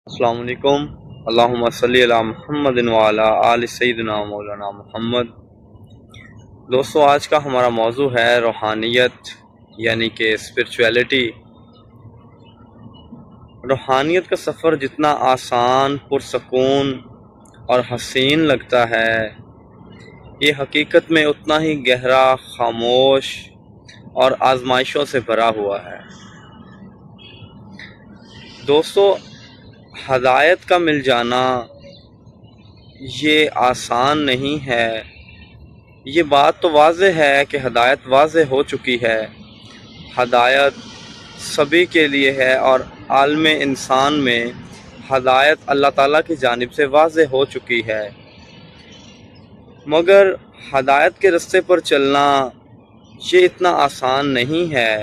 السلام علیکم۔ اللہم صلی علی محمد وعلی آل سیدنا مولانا محمد۔ دوستو، آج کا ہمارا موضوع ہے روحانیت یعنی کہ اسپرچویلٹی۔ روحانیت کا سفر جتنا آسان، پرسکون اور حسین لگتا ہے، یہ حقیقت میں اتنا ہی گہرا، خاموش اور آزمائشوں سے بھرا ہوا ہے۔ دوستو، ہدایت کا مل جانا یہ آسان نہیں ہے۔ یہ بات تو واضح ہے کہ ہدایت واضح ہو چکی ہے۔ ہدایت سبھی کے لیے ہے اور عالم انسان میں ہدایت اللہ تعالیٰ کی جانب سے واضح ہو چکی ہے، مگر ہدایت کے رستے پر چلنا یہ اتنا آسان نہیں ہے۔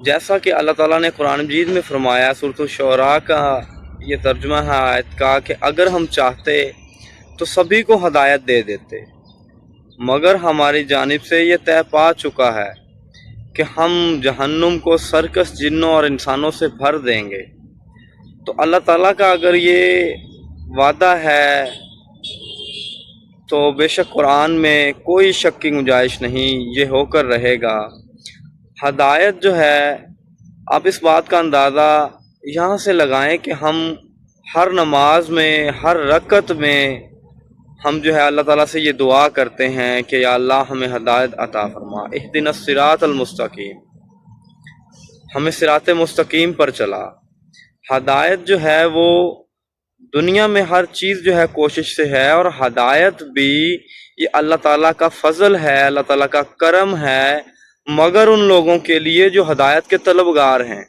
جیسا کہ اللہ تعالیٰ نے قرآن مجید میں فرمایا، سورۃ الشعراء کا یہ ترجمہ ہے آیت کا، کہ اگر ہم چاہتے تو سبھی کو ہدایت دے دیتے، مگر ہماری جانب سے یہ طے پا چکا ہے کہ ہم جہنم کو سرکش جنوں اور انسانوں سے بھر دیں گے۔ تو اللہ تعالیٰ کا اگر یہ وعدہ ہے تو بے شک قرآن میں کوئی شک کی گنجائش نہیں، یہ ہو کر رہے گا۔ ہدایت جو ہے، آپ اس بات کا اندازہ یہاں سے لگائیں کہ ہم ہر نماز میں، ہر رکعت میں ہم جو ہے اللہ تعالیٰ سے یہ دعا کرتے ہیں کہ یا اللہ ہمیں ہدایت عطا فرما، اہدنا الصراط المستقیم، ہمیں صراط مستقیم پر چلا۔ ہدایت جو ہے وہ دنیا میں ہر چیز جو ہے کوشش سے ہے، اور ہدایت بھی یہ اللہ تعالیٰ کا فضل ہے، اللہ تعالیٰ کا کرم ہے، مگر ان لوگوں کے لیے جو ہدایت کے طلبگار ہیں،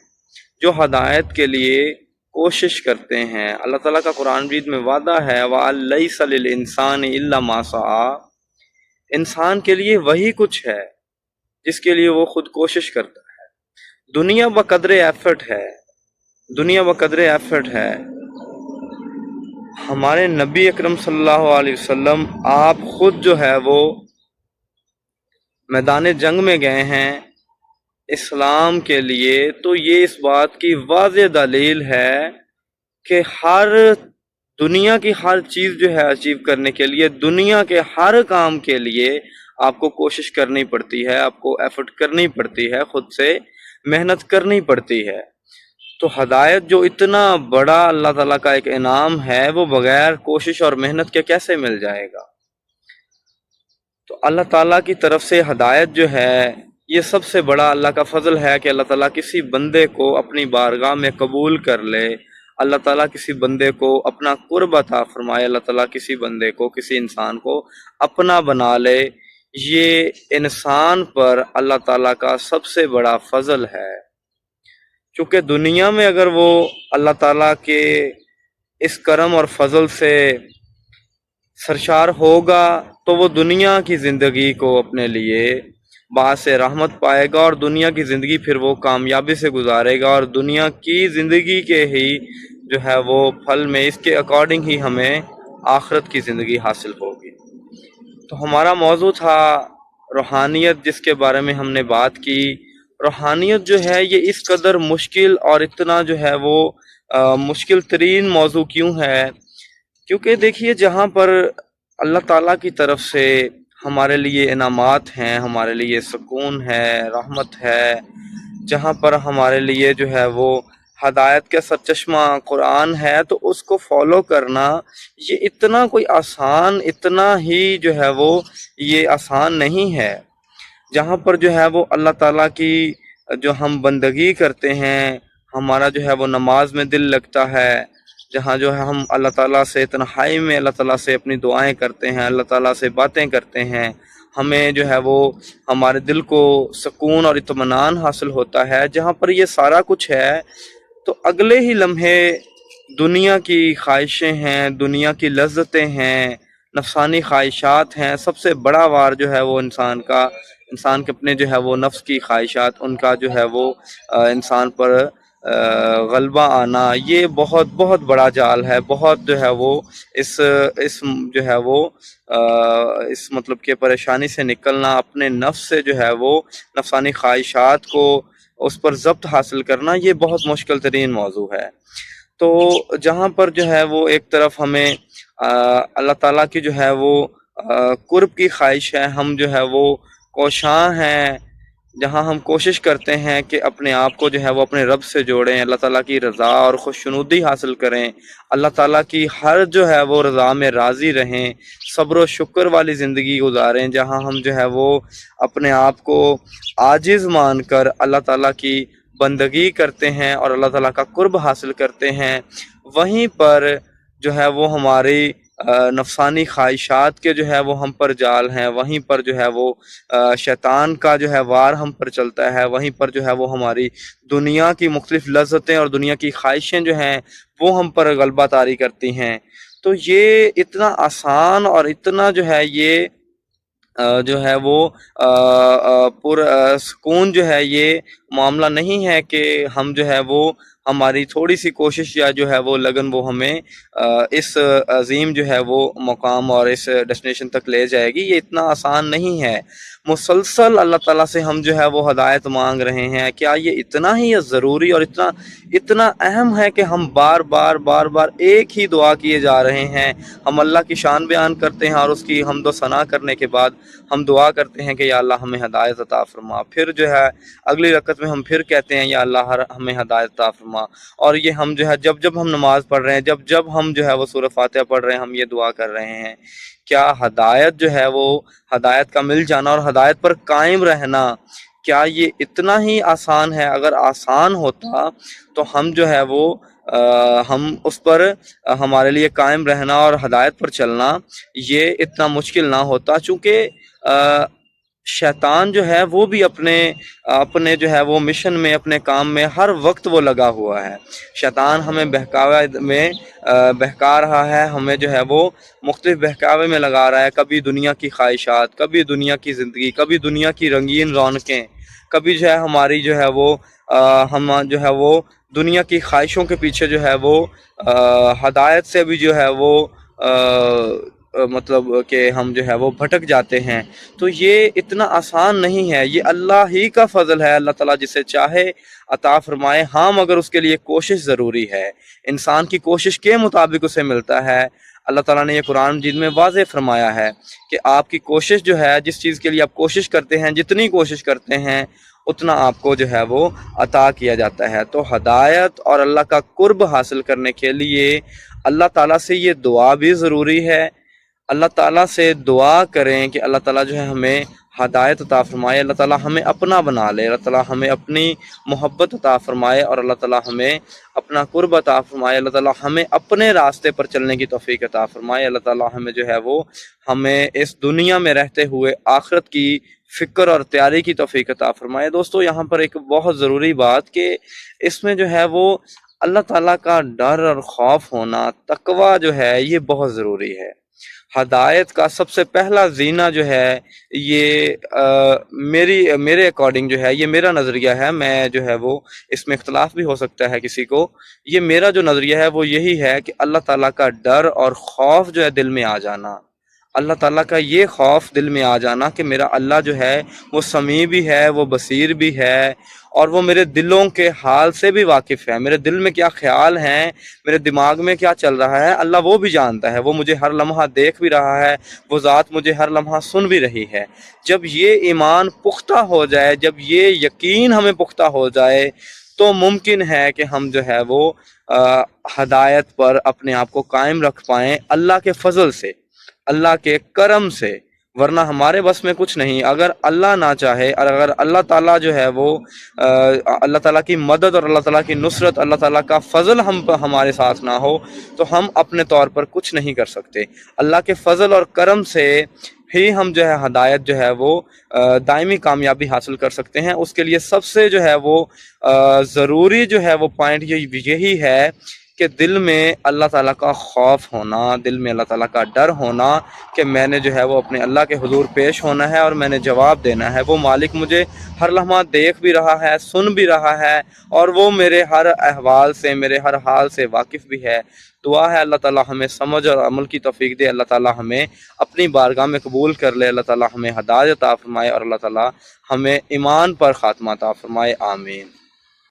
جو ہدایت کے لیے کوشش کرتے ہیں۔ اللہ تعالیٰ کا قرآن مجید میں وعدہ ہے وَلَيْسَ لِلْإِنسَانِ إِلَّا مَا سَعَىٰ، انسان کے لیے وہی کچھ ہے جس کے لیے وہ خود کوشش کرتا ہے۔ دنیا بقدر ایفرٹ ہے، دنیا بقدر ایفرٹ ہے۔ ہمارے نبی اکرم صلی اللہ علیہ وسلم آپ خود جو ہے وہ میدان جنگ میں گئے ہیں اسلام کے لیے، تو یہ اس بات کی واضح دلیل ہے کہ دنیا کی ہر چیز جو ہے اچیو کرنے کے لیے، دنیا کے ہر کام کے لیے آپ کو کوشش کرنی پڑتی ہے، آپ کو ایفرٹ کرنی پڑتی ہے، خود سے محنت کرنی پڑتی ہے۔ تو ہدایت جو اتنا بڑا اللہ تعالیٰ کا ایک انعام ہے، وہ بغیر کوشش اور محنت کے کیسے مل جائے گا؟ تو اللہ تعالیٰ کی طرف سے ہدایت جو ہے، یہ سب سے بڑا اللہ کا فضل ہے کہ اللہ تعالیٰ کسی بندے کو اپنی بارگاہ میں قبول کر لے، اللہ تعالیٰ کسی بندے کو اپنا قرب عطا فرمائے، اللہ تعالیٰ کسی بندے کو، کسی انسان کو اپنا بنا لے۔ یہ انسان پر اللہ تعالیٰ کا سب سے بڑا فضل ہے، چونکہ دنیا میں اگر وہ اللہ تعالیٰ کے اس کرم اور فضل سے سرشار ہوگا تو وہ دنیا کی زندگی کو اپنے لیے باعث رحمت پائے گا، اور دنیا کی زندگی پھر وہ کامیابی سے گزارے گا، اور دنیا کی زندگی کے ہی جو ہے وہ پھل میں اس کے اکارڈنگ ہی ہمیں آخرت کی زندگی حاصل ہوگی۔ تو ہمارا موضوع تھا روحانیت، جس کے بارے میں ہم نے بات کی۔ روحانیت جو ہے یہ اس قدر مشکل اور اتنا جو ہے وہ مشکل ترین موضوع کیوں ہے؟ کیونکہ دیکھیے، جہاں پر اللہ تعالیٰ کی طرف سے ہمارے لیے انعامات ہیں، ہمارے لیے سکون ہے، رحمت ہے، جہاں پر ہمارے لیے جو ہے وہ ہدایت کا سرچشمہ قرآن ہے، تو اس کو فالو کرنا یہ اتنا کوئی آسان، اتنا ہی جو ہے وہ یہ آسان نہیں ہے۔ جہاں پر جو ہے وہ اللہ تعالیٰ کی جو ہم بندگی کرتے ہیں، ہمارا جو ہے وہ نماز میں دل لگتا ہے، جہاں جو ہے ہم اللہ تعالیٰ سے تنہائی میں اللہ تعالیٰ سے اپنی دعائیں کرتے ہیں، اللہ تعالیٰ سے باتیں کرتے ہیں، ہمیں جو ہے وہ ہمارے دل کو سکون اور اطمینان حاصل ہوتا ہے، جہاں پر یہ سارا کچھ ہے، تو اگلے ہی لمحے دنیا کی خواہشیں ہیں، دنیا کی لذتیں ہیں، نفسانی خواہشات ہیں۔ سب سے بڑا وار جو ہے وہ انسان کے اپنے جو ہے وہ نفس کی خواہشات، ان کا جو ہے وہ انسان پر غلبہ آنا، یہ بہت بہت بڑا جال ہے، بہت جو ہے وہ اس جو ہے وہ اس مطلب کہ پریشانی سے نکلنا، اپنے نفس سے جو ہے وہ نفسانی خواہشات کو اس پر ضبط حاصل کرنا یہ بہت مشکل ترین موضوع ہے۔ تو جہاں پر جو ہے وہ ایک طرف ہمیں اللہ تعالیٰ کی جو ہے وہ قرب کی خواہش ہے، ہم جو ہے وہ کوشاں ہیں، جہاں ہم کوشش کرتے ہیں کہ اپنے آپ کو جو ہے وہ اپنے رب سے جوڑیں، اللہ تعالیٰ کی رضا اور خوشنودی حاصل کریں، اللہ تعالیٰ کی ہر جو ہے وہ رضا میں راضی رہیں، صبر و شکر والی زندگی گزاریں، جہاں ہم جو ہے وہ اپنے آپ کو عاجز مان کر اللہ تعالیٰ کی بندگی کرتے ہیں اور اللہ تعالیٰ کا قرب حاصل کرتے ہیں۔ وہیں پر جو ہے وہ ہماری نفسانی خواہشات کے جو ہے وہ ہم پر جال ہیں، وہیں پر جو ہے وہ شیطان کا جو ہے وار ہم پر چلتا ہے، وہیں پر جو ہے وہ ہماری دنیا کی مختلف لذتیں اور دنیا کی خواہشیں جو ہیں وہ ہم پر غلبہ طاری کرتی ہیں۔ تو یہ اتنا آسان اور اتنا جو ہے یہ جو ہے وہ پر سکون جو ہے یہ معاملہ نہیں ہے کہ ہم جو ہے وہ ہماری تھوڑی سی کوشش یا جو ہے وہ لگن وہ ہمیں اس عظیم جو ہے وہ مقام اور اس ڈیسٹینیشن تک لے جائے گی۔ یہ اتنا آسان نہیں ہے۔ مسلسل اللہ تعالیٰ سے ہم جو ہے وہ ہدایت مانگ رہے ہیں۔ کیا یہ اتنا ہی ضروری اور اتنا اہم ہے کہ ہم بار بار ایک ہی دعا کیے جا رہے ہیں؟ ہم اللہ کی شان بیان کرتے ہیں اور اس کی حمد و ثنا کرنے کے بعد ہم دعا کرتے ہیں کہ یا اللہ ہمیں ہدایت عطا فرما، پھر جو ہے اگلی رکعت میں ہم پھر کہتے ہیں یا اللہ ہمیں ہدایت عطا فرما، اور یہ ہم جو ہے جب ہم نماز پڑھ رہے ہیں، جب ہم جو ہے وہ سورہ فاتحہ پڑھ رہے ہیں، ہم یہ دعا کر رہے ہیں۔ کیا ہدایت جو ہے وہ ہدایت کا مل جانا اور ہدایت پر قائم رہنا، کیا یہ اتنا ہی آسان ہے؟ اگر آسان ہوتا تو ہم جو ہے وہ ہم اس پر ہمارے لیے قائم رہنا اور ہدایت پر چلنا یہ اتنا مشکل نہ ہوتا، چونکہ شیطان جو ہے وہ بھی اپنے جو ہے وہ مشن میں، اپنے کام میں ہر وقت وہ لگا ہوا ہے۔ شیطان ہمیں بہکاوے میں بہکا رہا ہے، ہمیں جو ہے وہ مختلف بہکاوے میں لگا رہا ہے، کبھی دنیا کی خواہشات، کبھی دنیا کی زندگی، کبھی دنیا کی رنگین رونقیں، کبھی جو ہے ہماری جو ہے وہ ہم جو ہے وہ دنیا کی خواہشوں کے پیچھے جو ہے وہ ہدایت سے بھی جو ہے وہ مطلب کہ ہم جو ہے وہ بھٹک جاتے ہیں۔ تو یہ اتنا آسان نہیں ہے، یہ اللہ ہی کا فضل ہے، اللہ تعالیٰ جسے چاہے عطا فرمائے، ہاں مگر اس کے لیے کوشش ضروری ہے، انسان کی کوشش کے مطابق اسے ملتا ہے۔ اللہ تعالیٰ نے یہ قرآن مجید میں واضح فرمایا ہے کہ آپ کی کوشش جو ہے، جس چیز کے لیے آپ کوشش کرتے ہیں، جتنی کوشش کرتے ہیں اتنا آپ کو جو ہے وہ عطا کیا جاتا ہے۔ تو ہدایت اور اللہ کا قرب حاصل کرنے کے لیے اللہ تعالیٰ سے یہ دعا بھی ضروری ہے۔ اللہ تعالیٰ سے دعا کریں کہ اللہ تعالیٰ جو ہے ہمیں ہدایت عطا فرمائے، اللہ تعالیٰ ہمیں اپنا بنا لے، اللہ تعالیٰ ہمیں اپنی محبت عطا فرمائے اور اللہ تعالیٰ ہمیں اپنا قرب عطا فرمائے، اللہ تعالیٰ ہمیں اپنے راستے پر چلنے کی توفیق عطا فرمائے، اللہ تعالیٰ ہمیں جو ہے وہ ہمیں اس دنیا میں رہتے ہوئے آخرت کی فکر اور تیاری کی توفیق عطا فرمائے۔ دوستو یہاں پر ایک بہت ضروری بات کہ اس میں جو ہے وہ اللہ تعالیٰ کا ڈر اور خوف ہونا، تقوی جو ہے یہ بہت ضروری ہے۔ ہدایت کا سب سے پہلا زینہ جو ہے یہ میرے اکارڈنگ جو ہے، یہ میرا نظریہ ہے، میں جو ہے وہ اس میں اختلاف بھی ہو سکتا ہے کسی کو، یہ میرا جو نظریہ ہے وہ یہی ہے کہ اللہ تعالیٰ کا ڈر اور خوف جو ہے دل میں آ جانا، اللہ تعالیٰ کا یہ خوف دل میں آ جانا کہ میرا اللہ جو ہے وہ سمیع بھی ہے، وہ بصیر بھی ہے، اور وہ میرے دلوں کے حال سے بھی واقف ہے، میرے دل میں کیا خیال ہیں، میرے دماغ میں کیا چل رہا ہے، اللہ وہ بھی جانتا ہے، وہ مجھے ہر لمحہ دیکھ بھی رہا ہے، وہ ذات مجھے ہر لمحہ سن بھی رہی ہے۔ جب یہ ایمان پختہ ہو جائے، جب یہ یقین ہمیں پختہ ہو جائے تو ممکن ہے کہ ہم جو ہے وہ ہدایت پر اپنے آپ کو قائم رکھ پائیں اللہ کے فضل سے، اللہ کے کرم سے، ورنہ ہمارے بس میں کچھ نہیں۔ اگر اللہ نہ چاہے اور اگر اللہ تعالیٰ جو ہے وہ اللہ تعالیٰ کی مدد اور اللہ تعالیٰ کی نصرت، اللہ تعالیٰ کا فضل ہمارے ساتھ نہ ہو تو ہم اپنے طور پر کچھ نہیں کر سکتے۔ اللہ کے فضل اور کرم سے ہی ہم جو ہے ہدایت جو ہے وہ دائمی کامیابی حاصل کر سکتے ہیں۔ اس کے لیے سب سے جو ہے وہ ضروری جو ہے وہ پوائنٹ یہی ہے کہ دل میں اللہ تعالیٰ کا خوف ہونا، دل میں اللہ تعالیٰ کا ڈر ہونا کہ میں نے جو ہے وہ اپنے اللہ کے حضور پیش ہونا ہے اور میں نے جواب دینا ہے۔ وہ مالک مجھے ہر لمحہ دیکھ بھی رہا ہے، سن بھی رہا ہے، اور وہ میرے ہر احوال سے، میرے ہر حال سے واقف بھی ہے۔ دعا ہے اللہ تعالیٰ ہمیں سمجھ اور عمل کی توفیق دے، اللہ تعالیٰ ہمیں اپنی بارگاہ میں قبول کر لے، اللہ تعالیٰ ہمیں ہدایت عطا فرمائے، اور اللہ تعالیٰ ہمیں ایمان پر خاتمہ عطا فرمائے، آمین۔